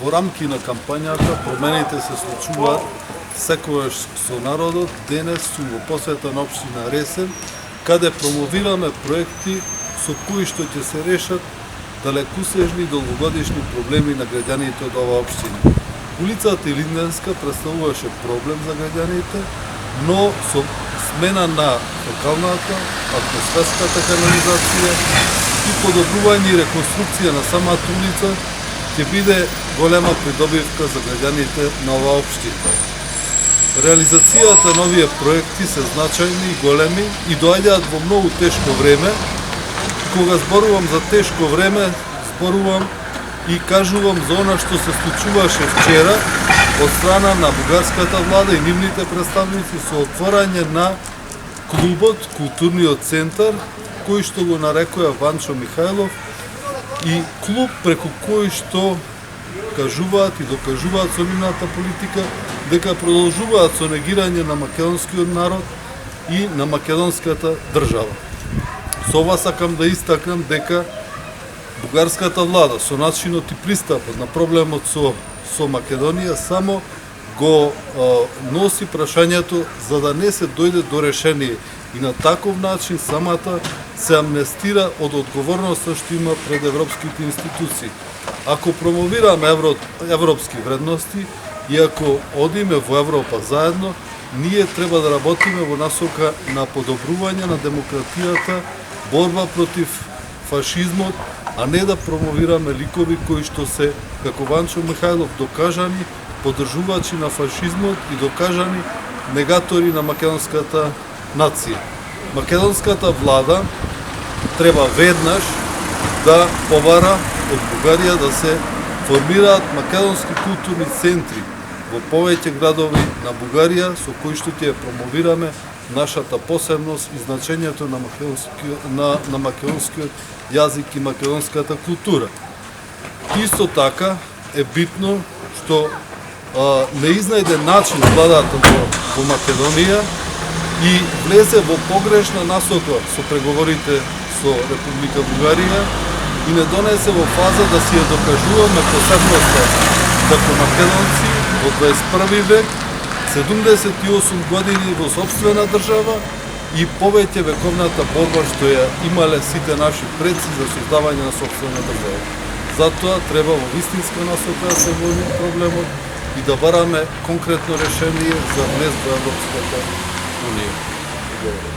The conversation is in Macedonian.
Во рамки на кампањата промените се случуваат секогаш со народот. Денес сум во посета на општина Ресен, каде промовираме проекти со кои што ќе се решат далекусежни и долгогодишни проблеми на граѓаните од оваа општина. Улицата Илинденска представуваше проблем за граѓаните, но со смена на фекалната, атмосферската канализација и подобрување и реконструкција на самата улица ќе биде голема придобивка за граѓаните на оваа општина. Реализацијата на овие проекти се значајни и големи и доаѓаат во многу тешко време. Кога зборувам за тешко време, зборувам и кажувам за она што се случуваше вчера од страна на бугарската влада и нивните представници со отворање на клубот, културниот центар, кој што го нарекоја Ванчо Михајлов, и клуб преку кој што кажуваат и докажуваат со нивната политика дека продолжуваат со негирање на македонскиот народ и на македонската држава. Со ова сакам да истакнам дека бугарската влада со начинот и пристапот на проблемот со Македонија само го носи прашањето за да не се дојде до решение и на таков начин самата се амнестира од одговорноста што има пред европските институции. Ако промовираме европски вредности и ако одиме во Европа заедно, ние треба да работиме во насока на подобрување на демократијата, борба против фашизмот, а не да промовираме ликови кои што се, како Ванчо Михајлов, докажани поддржувачи на фашизмот и докажани негатори на македонската нација. Македонската влада треба веднаш да побара од Бугарија да се формираат македонски културни центри во повеќе градови на Бугарија, со кои што ќе промовираме нашата посебност и значењето на македонскиот јазик и македонската култура. Исто така е битно што не изнајде начин владата во Македонија и влезе во погрешна насока со преговорите со Република Бугарија и не донесе во фаза да си ја докажуваме посебноста како македонци во 21 век, 78 години во собствена држава и повеќе вековната борба што ја имале сите наши предци за создавање на собствена држава. Затоа треба во вистинска насока да се води проблемот и да бараме конкретно решение за влез во Европската унија.